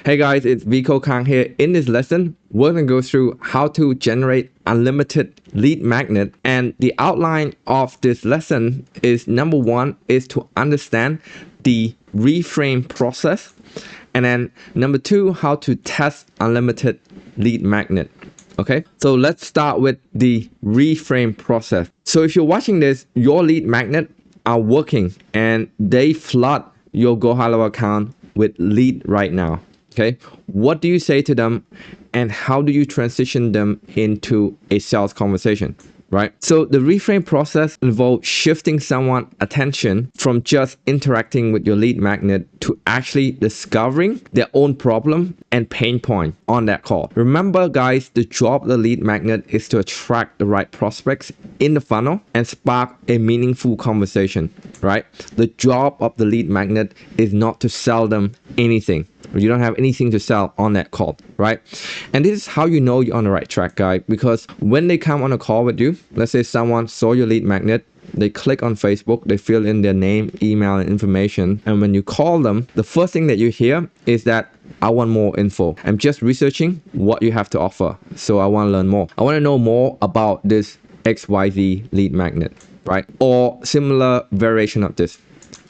Hey guys, it's Vico Kang here. In this lesson, we're going to go through how to generate unlimited lead magnet. And the outline of this lesson is number one is to understand the reframe process. And then number two, how to test unlimited lead magnet. Okay, so let's start with the reframe process. So if you're watching this, your lead magnet are working and they flood your GoHighLevel account with lead right now. Okay, what do you say to them and how do you transition them into a sales conversation, right? So the reframe process involves shifting someone's attention from just interacting with your lead magnet to actually discovering their own problem and pain point on that call. Remember guys, the job of the lead magnet is to attract the right prospects in the funnel and spark a meaningful conversation, right? The job of the lead magnet is not to sell them anything. You don't have anything to sell on that call, right? And this is how you know you're on the right track, guys, because when they come on a call with you, let's say someone saw your lead magnet, they click on Facebook, they fill in their name, email, and information. And when you call them, the first thing that you hear is that I want more info. I'm just researching what you have to offer. So I want to learn more. I want to know more about this XYZ lead magnet, right? Or similar variation of this.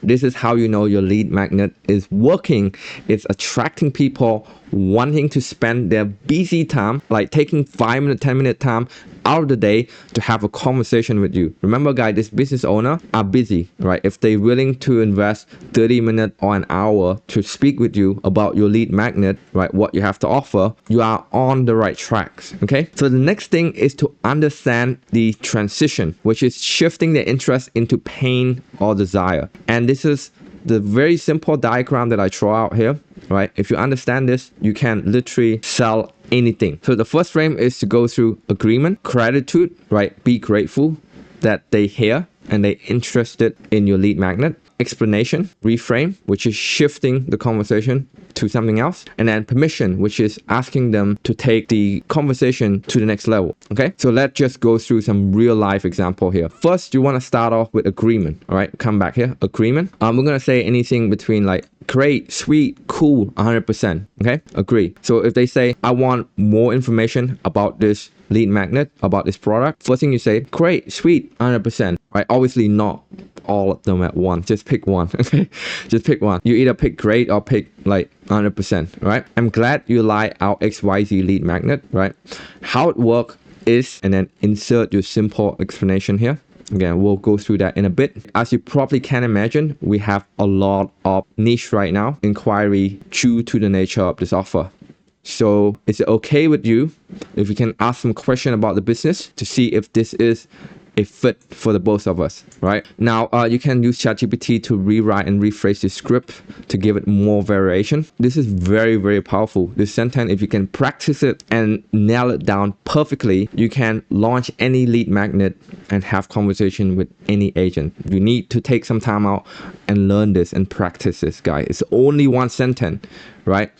This is how you know your lead magnet is working. It's attracting people wanting to spend their busy time, like taking 5 minute, 10-minute time out of the day to have a conversation with you. Remember guys, this business owner are busy, right? If they're willing to invest 30 minutes or an hour to speak with you about your lead magnet, right? What you have to offer, you are on the right tracks, okay? So the next thing is to understand the transition, which is shifting their interest into pain or desire. And this is the very simple diagram that I draw out here, right? If you understand this, you can literally sell anything. So the first frame is to go through agreement, gratitude, right? Be grateful that they hear and they interested in your lead magnet. Explanation, reframe, which is shifting the conversation to something else, and then permission, which is asking them to take the conversation to the next level. Okay, so let's just go through some real life example here. First, you want to start off with agreement. All right, come back here, agreement. We're gonna say anything between like great, sweet, cool, 100%. Okay, agree. So if they say I want more information about this lead magnet, about this product, first thing you say, great, sweet, 100%. Right, obviously not all of them at once, just pick one. Okay, just pick one. You either pick great or pick like 100%, right? I'm glad you like our XYZ lead magnet, right? How it works is, and then insert your simple explanation here. Again, we'll go through that in a bit. As you probably can imagine, we have a lot of niche right now, inquiry due to the nature of this offer. So is it okay with you if we can ask some question about the business to see if this is a fit for the both of us, right? Now, you can use ChatGPT to rewrite and rephrase the script to give it more variation. This is very, very powerful. This sentence, if you can practice it and nail it down perfectly, you can launch any lead magnet and have conversation with any agent. You need to take some time out and learn this and practice this, guys. It's only one sentence, right?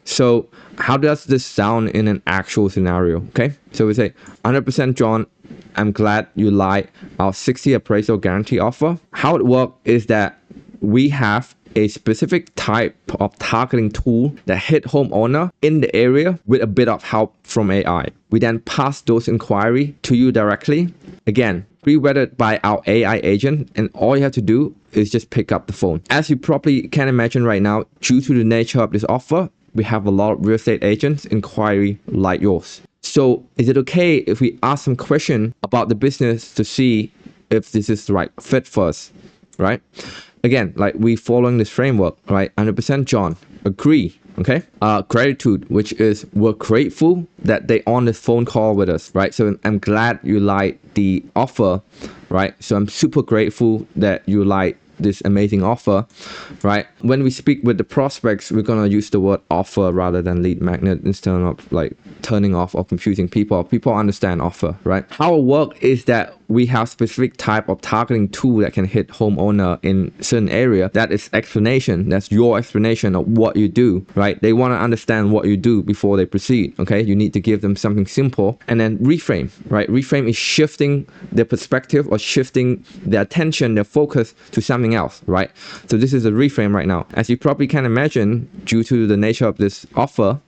So how does this sound in an actual scenario? Okay, so we say 100% John, I'm glad you like our 60 appraisal guarantee offer. How it works is that we have a specific type of targeting tool that hit homeowner in the area with a bit of help from AI. We then pass those inquiries to you directly. Again, pre-vetted by our AI agent, and all you have to do is just pick up the phone. As you probably can imagine right now, due to the nature of this offer, we have a lot of real estate agents inquiry like yours. So is it okay if we ask some question about the business to see if this is the right fit for us, right? Again, like we following this framework, right? 100% John, agree, okay? Gratitude, which is we're grateful that they on this phone call with us, right? So I'm glad you like the offer, right? So I'm super grateful that you like this amazing offer, right? When we speak with the prospects, we're gonna use the word offer rather than lead magnet instead of like turning off or confusing people. People understand offer, right? How it works is that we have specific type of targeting tool that can hit homeowner in certain area. That is explanation. That's your explanation of what you do, right? They want to understand what you do before they proceed, okay? You need to give them something simple. And then reframe, right? Reframe is shifting their perspective or shifting their attention, their focus to something something else, right? So this is a reframe right now. As you probably can imagine, due to the nature of this offer,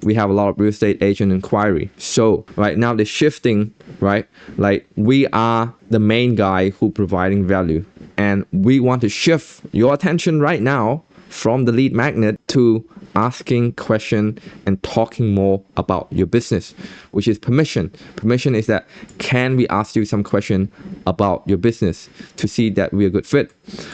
we have a lot of real estate agent inquiry. So right now they're shifting, right? Like we are the main guy who providing value, and we want to shift your attention right now from the lead magnet to asking question and talking more about your business, which is permission. Permission is that, can we ask you some question about your business to see that we're a good fit,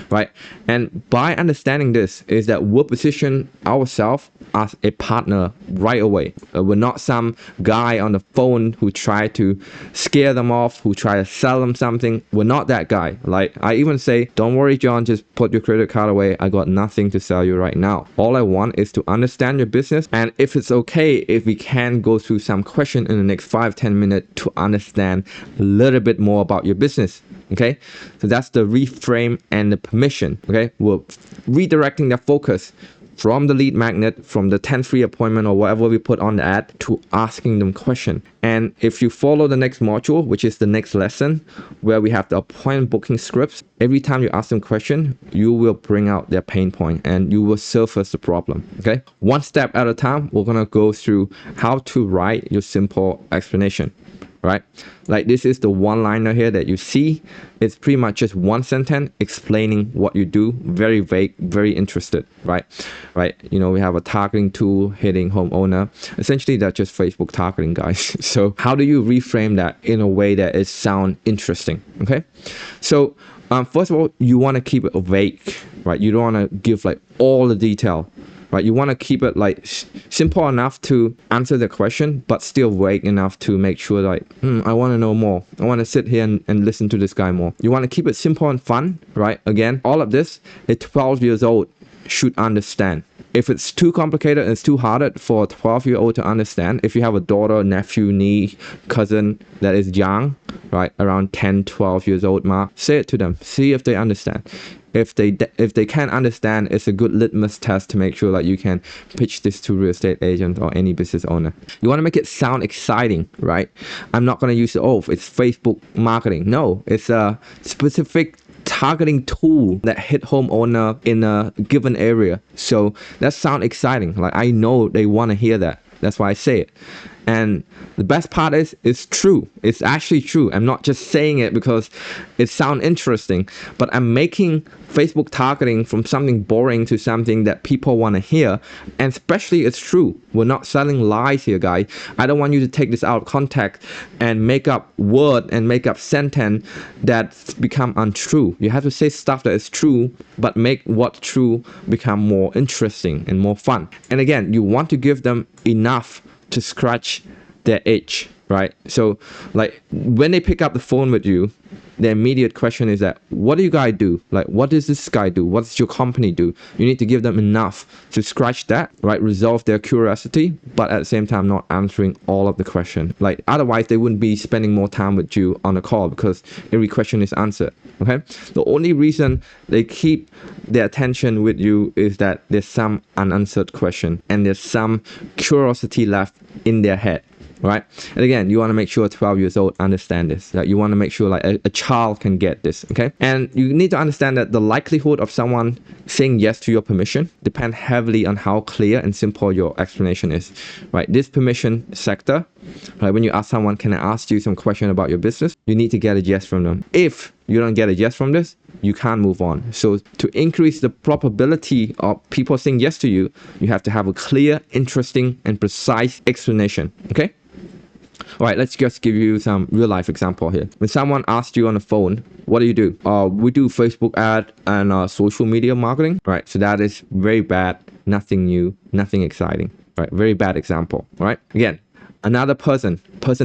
right? And by understanding this is that we'll position ourselves as a partner right away. We're not some guy on the phone who try to scare them off, who try to sell them something. We're not that guy. Like I even say, don't worry, John, just put your credit card away. I got nothing to sell you right now. All I want is to understand your business, and if it's okay if we can go through some question in the next 5-10 minutes to understand a little bit more about your business. Okay, so that's the reframe and the permission. Okay, we're redirecting their focus from the lead magnet, from the 10 free appointment or whatever we put on the ad, to asking them question. And if you follow the next module, which is the next lesson, where we have the appointment booking scripts, every time you ask them question, you will bring out their pain point and you will surface the problem. Okay, one step at a time, we're gonna go through how to write your simple explanation. Right, like this is the one-liner here that you see. It's pretty much just one sentence explaining what you do, very vague, very interested, right? You know, we have a targeting tool hitting homeowner. Essentially, that's just Facebook targeting, guys. So how do you reframe that in a way that it sound interesting? Okay, so first of all, you want to keep it vague, right? You don't want to give like all the detail. Right, you want to keep it like simple enough to answer the question, but still vague enough to make sure like, I want to know more. I want to sit here and listen to this guy more. You want to keep it simple and fun, right? Again, all of this, a 12 years old should understand. If it's too complicated and it's too hard for a 12-year-old to understand, if you have a daughter, nephew, niece, cousin that is young, right, around 10, 12 years old mark, say it to them. See if they understand. If they can't understand, it's a good litmus test to make sure that you can pitch this to real estate agent or any business owner. You want to make it sound exciting, right? I'm not going to use it's Facebook marketing. No, it's a specific targeting tool that hit homeowner in a given area. So that sounds exciting. Like I know they want to hear that. That's why I say it. And the best part is, it's true. It's actually true. I'm not just saying it because it sounds interesting, but I'm making Facebook targeting from something boring to something that people want to hear. And especially it's true. We're not selling lies here, guys. I don't want you to take this out of context and make up word and make up sentence that's become untrue. You have to say stuff that is true, but make what's true become more interesting and more fun. And again, you want to give them enough to scratch their itch, right? So like when they pick up the phone with you, the immediate question is that, what do you guys do? Like, what does this guy do? What does your company do? You need to give them enough to scratch that, right? Resolve their curiosity, but at the same time not answering all of the question. Like otherwise they wouldn't be spending more time with you on the call because every question is answered. Okay, the only reason they keep their attention with you is that there's some unanswered question and there's some curiosity left in their head. Right, and again, you want to make sure 12 years old understand this. That you want to make sure like a child can get this. Okay, and you need to understand that the likelihood of someone saying yes to your permission depends heavily on how clear and simple your explanation is. Right, this permission sector, right, when you ask someone, can I ask you some question about your business? You need to get a yes from them. If you don't get a yes from this, you can't move on. So to increase the probability of people saying yes to you, you have to have a clear, interesting, and precise explanation. Okay. All right, let's just give you some real life example here. When someone asks you on the phone, what do you do? We do Facebook ad and social media marketing. Right, so that is very bad, nothing new, nothing exciting. Right, very bad example. All right, again, another person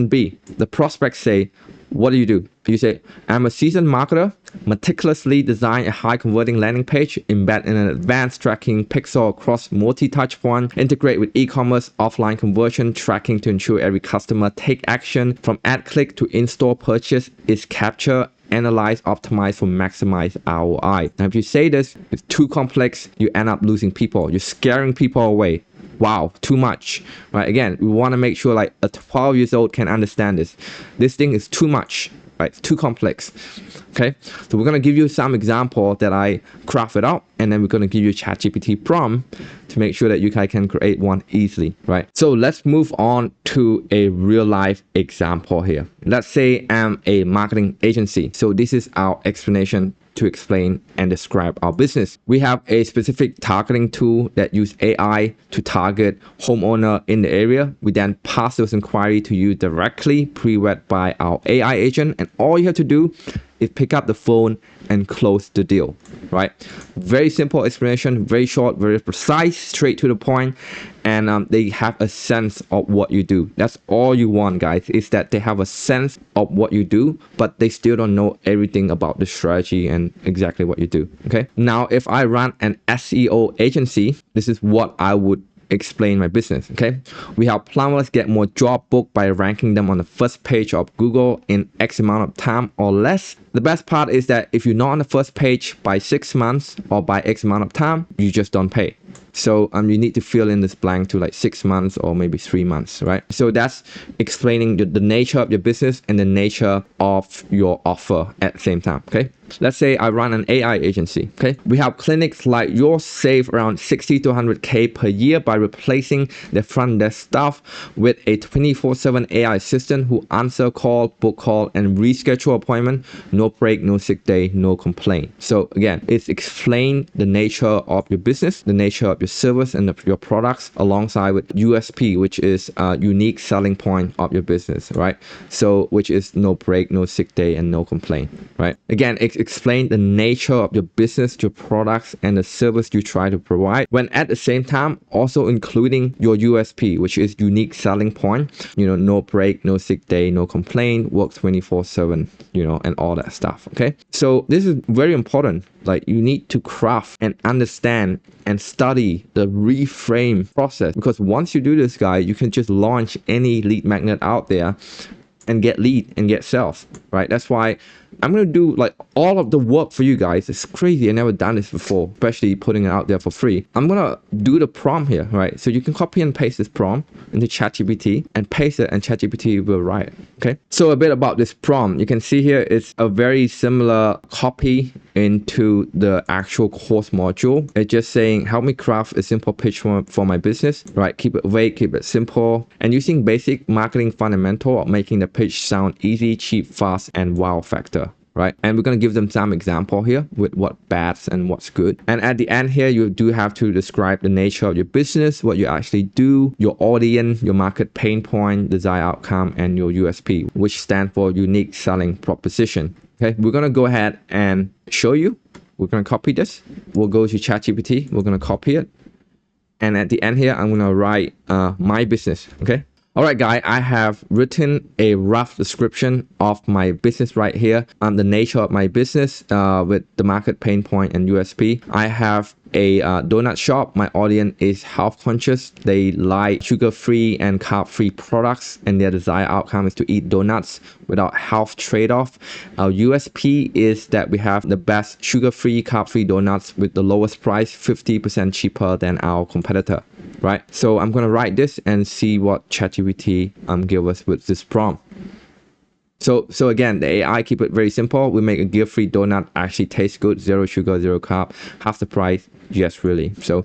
B, the prospects say, what do? You say, I'm a seasoned marketer, meticulously design a high converting landing page, embed in an advanced tracking pixel across multi-touch point, integrate with e-commerce offline conversion tracking to ensure every customer take action from ad click to in-store purchase is captured, analyze, optimize for maximize ROI. Now, if you say this, it's too complex, you end up losing people. You're scaring people away. Wow, too much, right? Again, we want to make sure like a 12 years old can understand this. This thing is too much. right? It's too complex. Okay, so we're gonna give you some example that I crafted out, and then we're gonna give you a ChatGPT prompt to make sure that you guys can create one easily, right? So let's move on to a real life example here. Let's say I'm a marketing agency. So this is our explanation to explain and describe our business. We have a specific targeting tool that use AI to target homeowner in the area. We then pass those inquiries to you directly, pre-read by our AI agent, and all you have to do is pick up the phone and close the deal, right? Very simple explanation, very short, very precise, straight to the point, and they have a sense of what you do. That's all you want, guys, is that they have a sense of what you do, but they still don't know everything about the strategy and exactly what you do, okay? Now, if I run an SEO agency, this is what I would explain my business. Okay, we help plumbers get more job booked by ranking them on the first page of Google in X amount of time or less. The best part is that if you're not on the first page by 6 months or by X amount of time, you just don't pay. So you need to fill in this blank to like 6 months or maybe 3 months, right? So that's explaining the nature of your business and the nature of your offer at the same time. Okay, let's say I run an AI agency. Okay, we help clinics like yours save around 60 to 100K per year by replacing their front desk staff with a 24/7 AI assistant who answer call, book call, and reschedule appointment. No break, no sick day, no complaint. So again, it's explain the nature of your business, the nature of your service and your products, alongside with USP, which is a unique selling point of your business, right? So which is no break, no sick day, and no complaint, right? Again, explain the nature of your business, your products, and the service you try to provide, when at the same time also including your USP, which is unique selling point, you know, no break, no sick day, no complaint, work 24/7, you know, and all that stuff. Okay, so this is very important. Like, you need to craft and understand and study the reframe process, because once you do this, guy, you can just launch any lead magnet out there and get lead and get sales, right? That's why I'm gonna do like all of the work for you guys. It's crazy. I never done this before, especially putting it out there for free. I'm gonna do the prompt here, right? So you can copy and paste this prompt into ChatGPT and paste it, and ChatGPT will write. Okay. So a bit about this prompt. You can see here it's a very similar copy into the actual course module. It's just saying, help me craft a simple pitch for my business, right? Keep it vague, keep it simple, and using basic marketing fundamental of making the pitch sound easy, cheap, fast, and wow factor. Right, and we're going to give them some example here with what bad's and what's good. And at the end here, you do have to describe the nature of your business, what you actually do, your audience, your market pain point, desired outcome, and your USP, which stand for unique selling proposition. Okay, we're going to go ahead and show you. We're going to copy this. We'll go to ChatGPT. We're going to copy it. And at the end here, I'm going to write my business. Okay. All right, guys, I have written a rough description of my business right here. The nature of my business with the market pain point and USP. I have a donut shop. My audience is health conscious. They like sugar-free and carb-free products, and their desired outcome is to eat donuts without health trade-off. Our USP is that we have the best sugar-free, carb-free donuts with the lowest price, 50% cheaper than our competitor. Right, so I'm gonna write this and see what ChatGPT give us with this prompt. So again, the AI keep it very simple. We make a guilt-free donut actually taste good, 0 sugar, 0 carb, half the price. Yes, really. So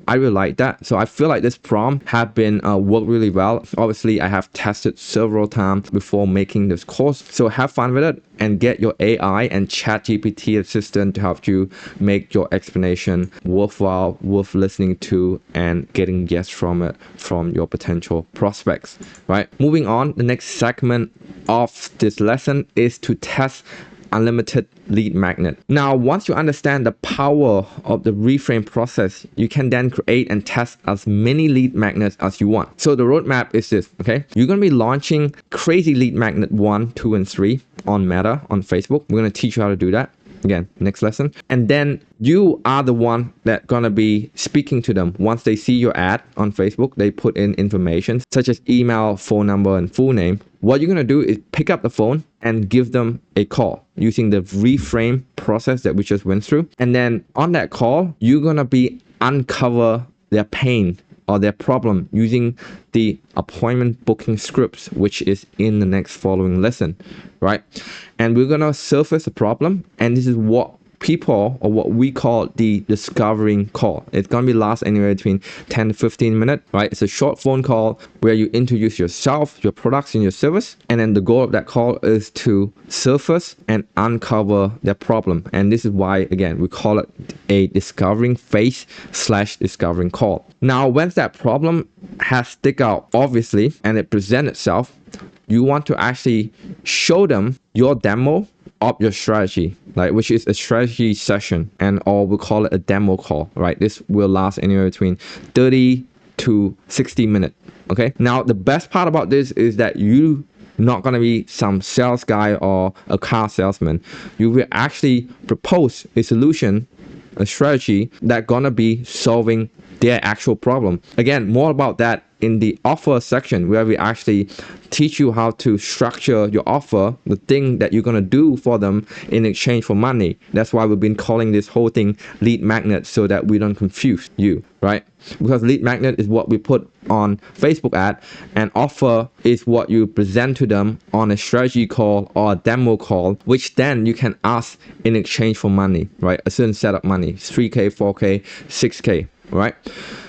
I really like that. So I feel like this prompt have been worked really well. Obviously, I have tested several times before making this course. So have fun with it and get your AI and ChatGPT assistant to help you make your explanation worthwhile, worth listening to, and getting yes from it from your potential prospects. Right. Moving on, the next segment of this lesson is to test unlimited lead magnet. Now, once you understand the power of the reframe process, you can then create and test as many lead magnets as you want. So the roadmap is this, okay? You're going to be launching crazy lead magnet 1, 2, and 3 on Meta, on Facebook. We're going to teach you how to do that. Again, next lesson. And then you are the one that gonna be speaking to them. Once they see your ad on Facebook, they put in information such as email, phone number, and full name. What you're gonna do is pick up the phone and give them a call using the reframe process that we just went through. And then on that call, you're gonna be uncover their pain or their problem using the appointment booking scripts, which is in the next following lesson, right? And we're gonna surface a problem, and this is what people, or what we call the discovering call. It's gonna be last anywhere between 10 to 15 minutes, right? It's a short phone call where you introduce yourself, your products, and your service, and then the goal of that call is to surface and uncover their problem. And this is why, again, we call it a discovering phase / discovering call. Now, once that problem has stick out obviously and it presents itself, you want to actually show them your demo of your strategy, like, which is a strategy session, and or we call it a demo call, right? This will last anywhere between 30 to 60 minutes. Okay, now the best part about this is that you not gonna be some sales guy or a car salesman. You will actually propose a solution, a strategy that gonna be solving their actual problem. Again, more about that in the offer section, where we actually teach you how to structure your offer, the thing that you're gonna do for them in exchange for money. That's why we've been calling this whole thing lead magnet, so that we don't confuse you, right? Because lead magnet is what we put on Facebook ad, and offer is what you present to them on a strategy call or a demo call, which then you can ask in exchange for money, right? A certain set of money, 3K, 4K, 6K, right?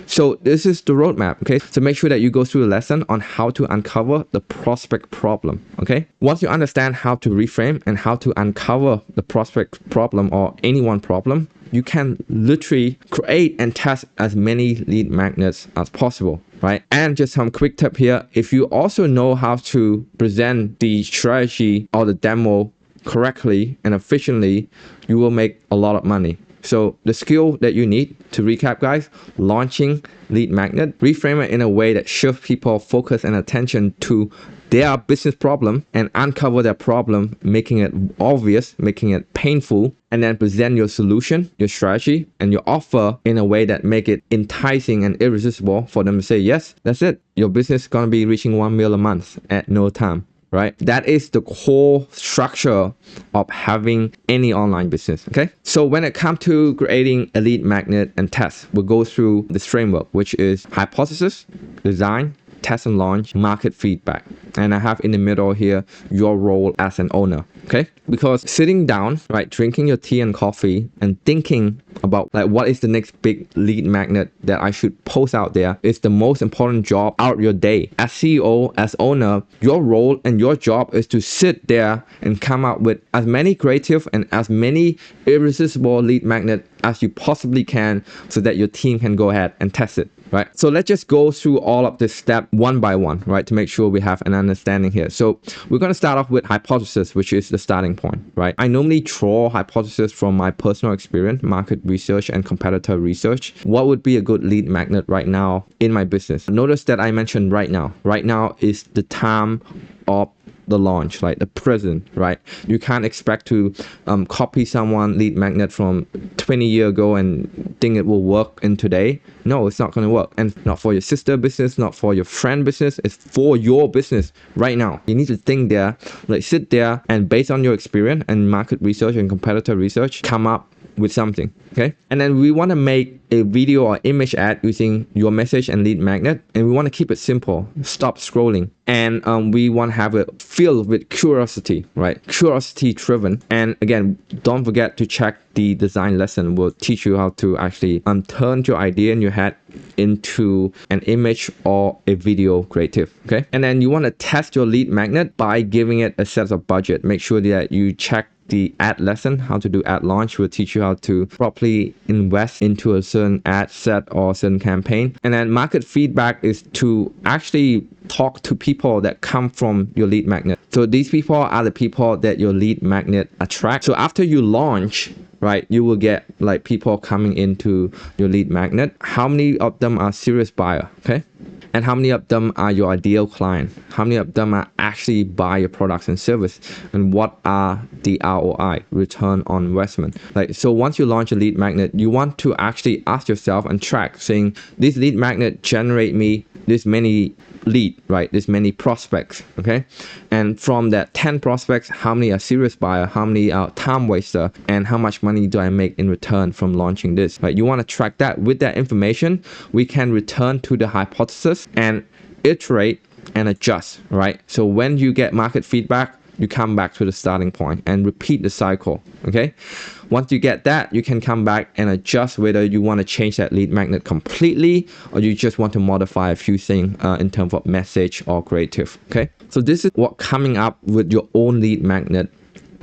So this is the roadmap, okay? So make sure that you go through a lesson on how to uncover the prospect problem, okay? Once you understand how to reframe and how to uncover the prospect problem or any one problem, you can literally create and test as many lead magnets as possible, right? And just some quick tip here, if you also know how to present the strategy or the demo correctly and efficiently, you will make a lot of money. So the skill that you need, to recap guys, launching lead magnet, reframe it in a way that shifts people focus and attention to their business problem and uncover their problem, making it obvious, making it painful, and then present your solution, your strategy, and your offer in a way that make it enticing and irresistible for them to say, yes, that's it. Your business is gonna be reaching 1 mil a month at no time. Right? That is the core structure of having any online business, okay? So when it comes to creating a lead magnet and test, we'll go through this framework, which is hypothesis, design, test and launch, market feedback. And I have in the middle here your role as an owner, okay? Because sitting down, right, drinking your tea and coffee and thinking about like what is the next big lead magnet that I should post out there is the most important job out of your day. As CEO, as owner, your role and your job is to sit there and come up with as many creative and as many irresistible lead magnet as you possibly can, so that your team can go ahead and test it. Right, so let's just go through all of this step one by one, right, to make sure we have an understanding here. So we're going to start off with hypothesis, which is the starting point, right? I normally draw hypothesis from my personal experience, market research, and competitor research. What would be a good lead magnet right now in my business? Notice that I mentioned right now. Right now is the time of the launch, like the present, right? You can't expect to copy someone lead magnet from 20 years ago and think it will work in today. No, it's not going to work. And not for your sister business, not for your friend business, it's for your business right now. You need to think there, like sit there, and based on your experience and market research and competitor research, come up with something, okay? And then we want to make a video or image ad using your message and lead magnet, and we want to keep it simple, stop scrolling, and we want to have it filled with curiosity, right? Curiosity driven. And again, don't forget to check the design lesson. We'll teach you how to actually turn your idea in your head into an image or a video creative, okay? And then you want to test your lead magnet by giving it a set of budget. Make sure that you check the ad lesson, how to do ad launch. Will teach you how to properly invest into a certain ad set or certain campaign. And then market feedback is to actually talk to people that come from your lead magnet. So these people are the people that your lead magnet attract. So after you launch, right, you will get like people coming into your lead magnet. How many of them are serious buyer, okay? And how many of them are your ideal client? How many of them are actually buy your products and service? And what are the ROI, return on investment? Like, so once you launch a lead magnet, you want to actually ask yourself and track, saying this lead magnet generate me this many lead, right? There's many prospects, okay? And from that 10 prospects, how many are serious buyer, how many are time waster, and how much money do I make in return from launching this, right? You want to track that. With that information, we can return to the hypothesis and iterate and adjust, right? So when you get market feedback, you come back to the starting point and repeat the cycle, okay? Once you get that, you can come back and adjust whether you want to change that lead magnet completely or you just want to modify a few things in terms of message or creative, okay? So this is what coming up with your own lead magnet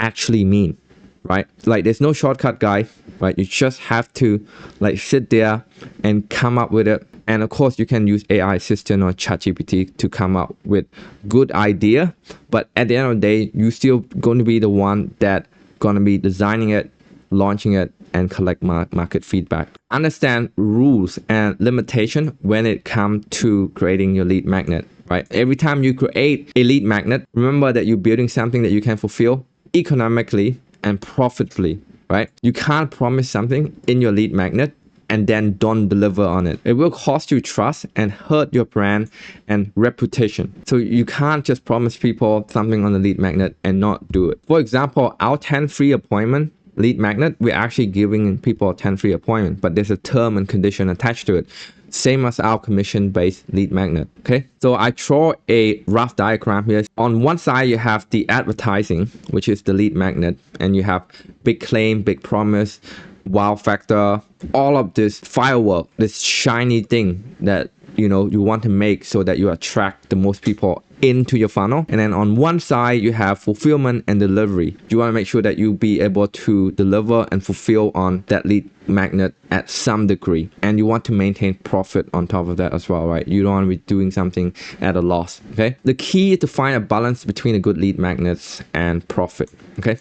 actually mean, right? Like there's no shortcut, guy, right? You just have to like sit there and come up with it. And of course, you can use AI assistant or ChatGPT to come up with good idea. But at the end of the day, you still going to be the one that going to be designing it, launching it, and collect market feedback. Understand rules and limitation when it comes to creating your lead magnet, right? Every time you create a lead magnet, remember that you're building something that you can fulfill economically and profitably, right? You can't promise something in your lead magnet and then don't deliver on it. It will cost you trust and hurt your brand and reputation. So you can't just promise people something on the lead magnet and not do it. For example, our 10 free appointment lead magnet, we're actually giving people 10 free appointment, but there's a term and condition attached to it. Same as our commission-based lead magnet, okay? So I draw a rough diagram here. On one side, you have the advertising, which is the lead magnet, and you have big claim, big promise, wow factor, all of this firework, this shiny thing that you want to make so that you attract the most people into your funnel. And then on one side, you have fulfillment and delivery. You want to make sure that you be able to deliver and fulfill on that lead magnet at some degree, and you want to maintain profit on top of that as well, right? You don't want to be doing something at a loss, okay? The key is to find a balance between a good lead magnets and profit, okay?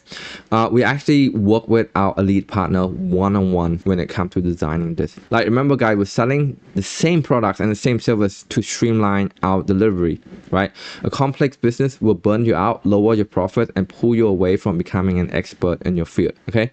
We actually work with our elite partner one-on-one when it comes to designing this. Like remember, guys, we're selling the same products and the same service to streamline our delivery, right? A complex business will burn you out, lower your profit, and pull you away from becoming an expert in your field, okay?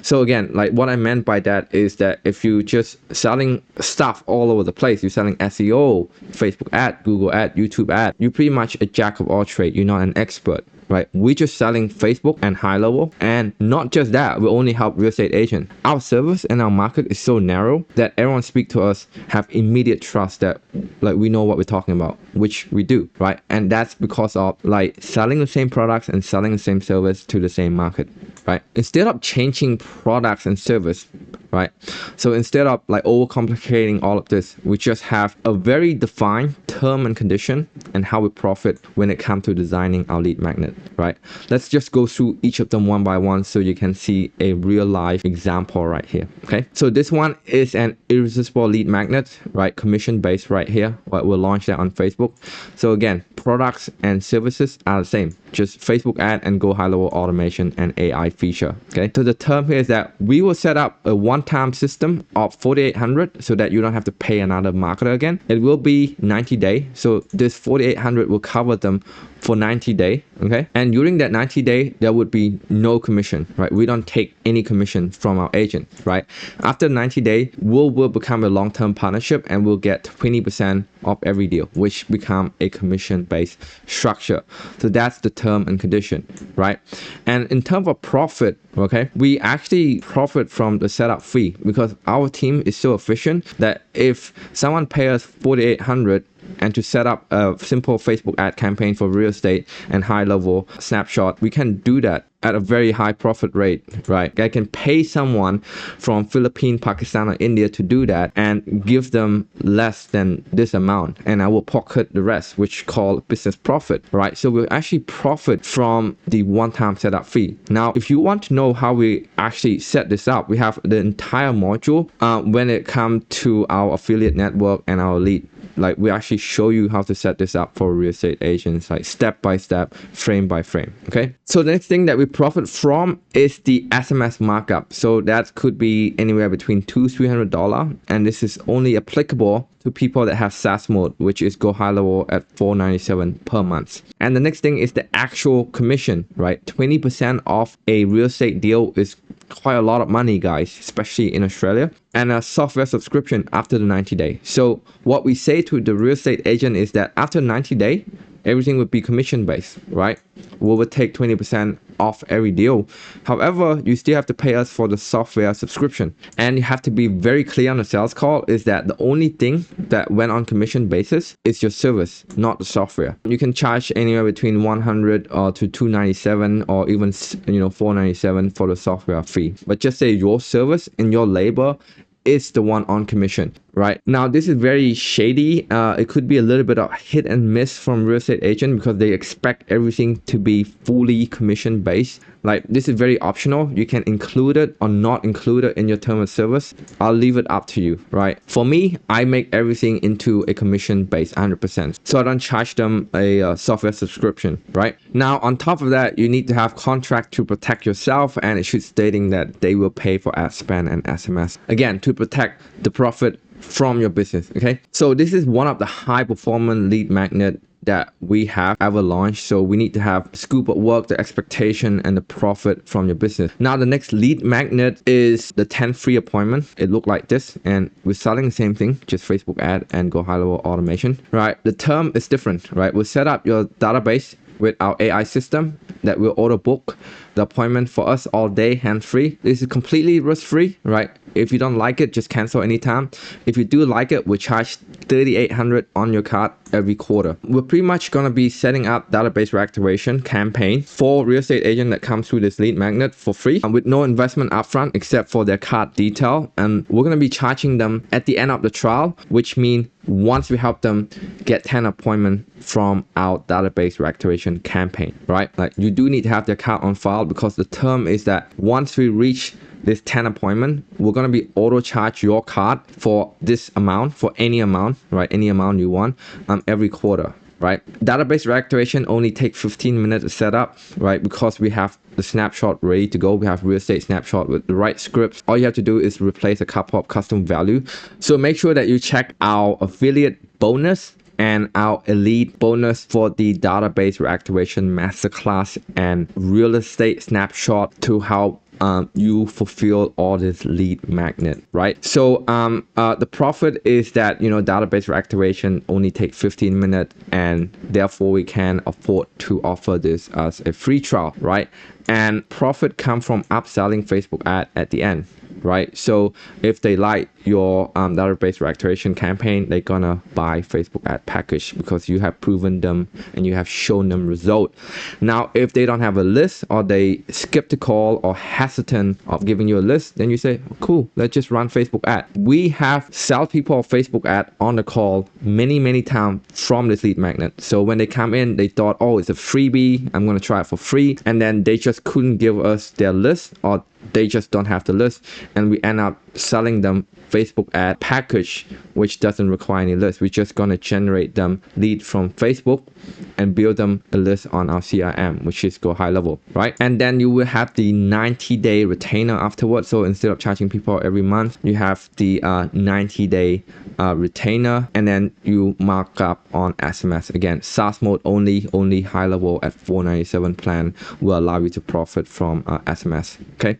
So again, like what I meant by that is that if you just selling stuff all over the place, you're selling SEO, Facebook ad, Google ad, YouTube ad, you're pretty much a jack of all trades. You're not an expert, right? We're just selling Facebook and high level, and not just that, we only help real estate agents. Our service and our market is so narrow that everyone speak to us have immediate trust that like we know what we're talking about, which we do, right? And that's because of like selling the same products and selling the same service to the same market, right? Instead of changing products and service, right? So instead of like overcomplicating all of this, we just have a very defined term and condition and how we profit when it comes to designing our lead magnet, right? Let's just go through each of them one by one so you can see a real life example right here, okay? So this one is an irresistible lead magnet, right? Commission based right here. We'll launch that on Facebook. So again, products and services are the same, just Facebook ad and GoHighLevel automation and AI feature, okay? So the term here is that we will set up a one-time system of 4,800 so that you don't have to pay another marketer again. It will be 90 days. So this 4,800 will cover them for 90 days, okay? And during that 90 days, there would be no commission, right? We don't take any commission from our agent, right? After 90 days, we'll become a long-term partnership and we'll get 20% of every deal, which become a commission-based structure. So that's the term and condition, right? And in terms of profit, okay, we actually profit from the setup fee because our team is so efficient that if someone pays us 4,800 and to set up a simple Facebook ad campaign for real estate and high level snapshot, we can do that at a very high profit rate, right? I can pay someone from Philippines, Pakistan, or India to do that and give them less than this amount, and I will pocket the rest, which called business profit, right? So we'll actually profit from the one-time setup fee. Now, if you want to know how we actually set this up, we have the entire module when it comes to our affiliate network and our lead. Like we actually show you how to set this up for real estate agents, like step by step, frame by frame, okay? So the next thing that we profit from is the SMS markup. So that could be anywhere between $200-$300, and this is only applicable to people that have SaaS mode, which is GoHighLevel at $497 per month. And the next thing is the actual commission, right? 20% of a real estate deal is quite a lot of money, guys, especially in Australia, and a software subscription after the 90 day. So what we say to the real estate agent is that after 90 day, everything would be commission based, right? We would take 20% off every deal. However, you still have to pay us for the software subscription, and you have to be very clear on the sales call is that the only thing that went on commission basis is your service, not the software. You can charge anywhere between 100 to 297 or even 497 for the software fee, but just say your service and your labor is the one on commission, right? Now, this is very shady. It could be a little bit of hit and miss from real estate agent because they expect everything to be fully commission based. Like, this is very optional. You can include it or not include it in your term of service. I'll leave it up to you, right? For me, I make everything into a commission based 100%. So I don't charge them a software subscription, right? Now, on top of that, you need to have contract to protect yourself, and it should stating that they will pay for ad spend and SMS. Again, to protect the profit from your business. Okay, so this is one of the high performance lead magnet that we have ever launched. So we need to have scope of work, the expectation, and the profit from your business. Now the next lead magnet is the 10 free appointment. It looked like this, and we're selling the same thing, just Facebook ad and GoHighLevel automation, right? The term is different, right? We'll set up your database with our AI system that will auto book the appointment for us all day, hands-free. This is completely risk-free, right? If you don't like it, just cancel anytime. If you do like it, we charge $3,800 on your card every quarter. We're pretty much going to be setting up database reactivation campaign for real estate agent that comes through this lead magnet for free with no investment upfront except for their card detail. And we're going to be charging them at the end of the trial, which means once we help them get 10 appointments from our database reactivation campaign, right? Like, you do need to have their card on file because the term is that once we reach this 10 appointment, we're going to be auto charge your card for this amount, for any amount, right? Any amount you want, every quarter, right? Database reactivation only takes 15 minutes to set up, right? Because we have the snapshot ready to go. We have real estate snapshot with the right scripts. All you have to do is replace a couple of custom value. So make sure that you check our affiliate bonus and our elite bonus for the database reactivation masterclass and real estate snapshot to help you fulfill all this lead magnet, right? So the profit is that, database reactivation only takes 15 minutes, and therefore we can afford to offer this as a free trial, right? And profit come from upselling Facebook ad at the end, right? So if they like your database reactivation campaign, they're gonna buy Facebook ad package because you have proven them and you have shown them result. Now, if they don't have a list or they skeptical or hesitant of giving you a list, then you say, cool, let's just run Facebook ad. We have salespeople of Facebook ad on the call many times from this lead magnet. So when they come in, they thought, oh, it's a freebie, I'm gonna try it for free, and then they just couldn't give us their list, or they just don't have the list, and we end up selling them Facebook ad package, which doesn't require any list. We're just gonna generate them lead from Facebook and build them a list on our CRM, which is GoHighLevel, right? And then you will have the 90-day retainer afterwards. So instead of charging people every month, you have the 90-day retainer, and then you mark up on SMS. Again, SaaS mode only high level at $497 plan will allow you to profit from SMS. Okay,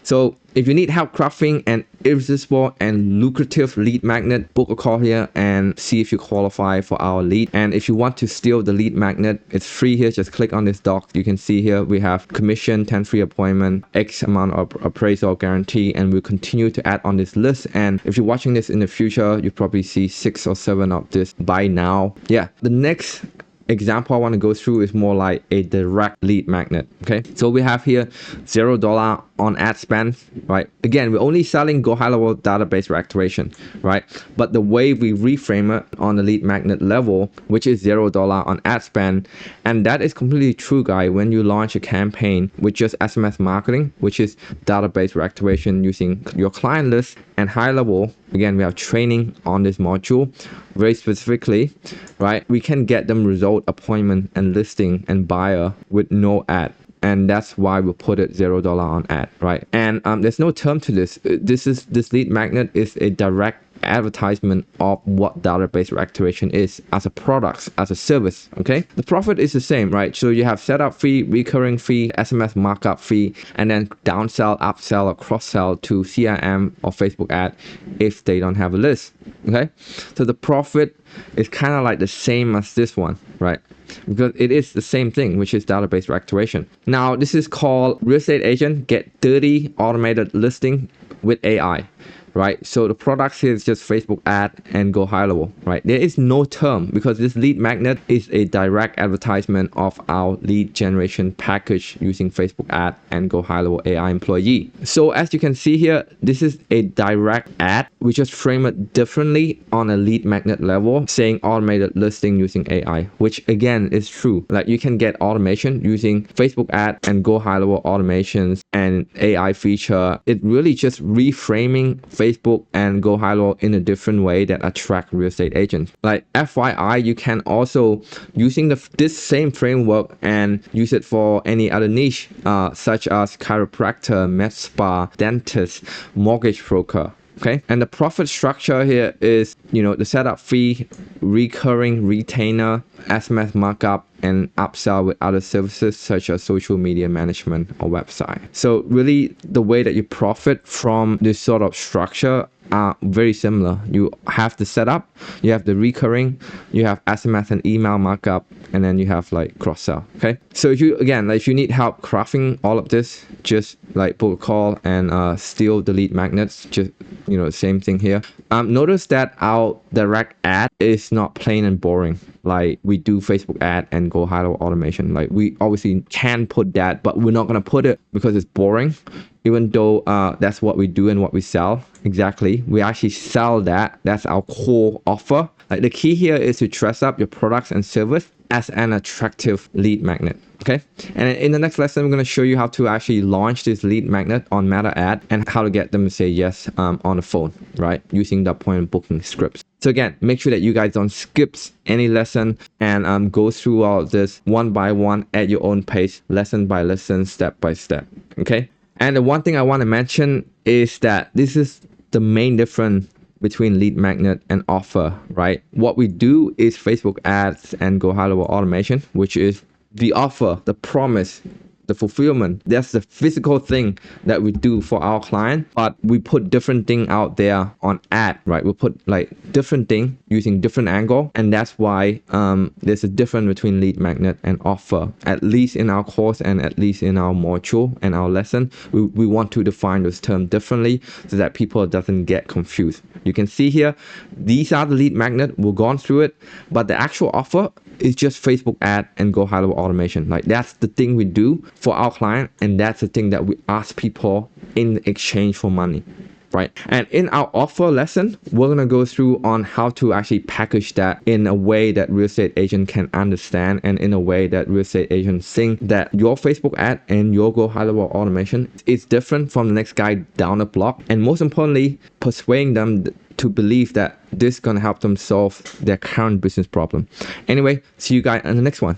so if you need help crafting an irresistible and lucrative lead magnet, book a call here and see if you qualify for our lead. And if you want to steal the lead magnet, it's free here. Just click on this doc. You can see here we have commission, 10 free appointment, X amount of appraisal guarantee, and we'll continue to add on this list. And if you're watching this in the future, you probably see 6 or 7 of this by now. Yeah, the next example I want to go through is more like a direct lead magnet. Okay, so we have here $0 on ad spend, right? Again, we're only selling GoHighLevel database reactivation, right? But the way we reframe it on the lead magnet level, which is $0 on ad spend, and that is completely true, guys. When you launch a campaign with just SMS marketing, which is database reactivation using your client list and high level, again, we have training on this module very specifically, right? We can get them result, appointment, and listing and buyer with no ad. And that's why we put it $0 on ad, right? And there's no term to this. This lead magnet is a direct advertisement of what database reactivation is as a product, as a service. Okay, the profit is the same, right? So you have setup fee, recurring fee, SMS markup fee, and then downsell, upsell, or cross-sell to CRM or Facebook ad if they don't have a list. Okay, so the profit is kind of like the same as this one, right? Because it is the same thing, which is database reactivation. Now, this is called real estate agent get 30 automated listing with AI. Right, so the products here is just Facebook ad and GoHighLevel, right? There is no term because this lead magnet is a direct advertisement of our lead generation package using Facebook ad and GoHighLevel AI employee. So as you can see here, this is a direct ad. We just frame it differently on a lead magnet level, saying automated listing using AI, which again is true. Like you can get automation using Facebook ad and GoHighLevel automations and AI feature. It really just reframing Facebook and GoHighLevel in a different way that attract real estate agents. Like FYI, you can also using this same framework and use it for any other niche, such as chiropractor, med spa, dentist, mortgage broker. Okay, and the profit structure here is, the setup fee, recurring retainer, SMS markup, and upsell with other services such as social media management or website. So really the way that you profit from this sort of structure are very similar. You have the setup, you have the recurring, you have SMS and email markup, and then you have like cross-sell. Okay, so if you need help crafting all of this, just like book a call and steal the lead magnets. Just same thing here. Notice that our direct ad is not plain and boring like we do Facebook ad and GoHighLevel automation. Like we obviously can put that, but we're not gonna put it because it's boring. Even though that's what we do and what we sell. Exactly, we actually sell that. That's our core offer. Like the key here is to dress up your products and service as an attractive lead magnet. Okay, and in the next lesson, I'm going to show you how to actually launch this lead magnet on Meta ad and how to get them to say yes on the phone, right? Using the appointment booking scripts. So again, make sure that you guys don't skip any lesson and go through all of this one by one at your own pace, lesson by lesson, step by step. Okay. And the one thing I want to mention is that this is the main difference between lead magnet and offer, right? What we do is Facebook ads and GoHighLevel automation, which is the offer, the promise, the fulfillment. That's the physical thing that we do for our client, but we put different thing out there on ad, right? We put like different thing using different angle, and that's why there's a difference between lead magnet and offer. At least in our course and at least in our module and our lesson, we want to define this term differently so that people doesn't get confused. You can see here, these are the lead magnet. We've gone through it, but the actual offer is just Facebook ad and GoHighLevel automation. Like that's the thing we do for our client, and that's the thing that we ask people in exchange for money, right? And in our offer lesson, we're gonna go through on how to actually package that in a way that real estate agent can understand, and in a way that real estate agents think that your Facebook ad and your GoHighLevel automation is different from the next guy down the block, and most importantly, persuading them to believe that this is gonna help them solve their current business problem. Anyway, see you guys in the next one.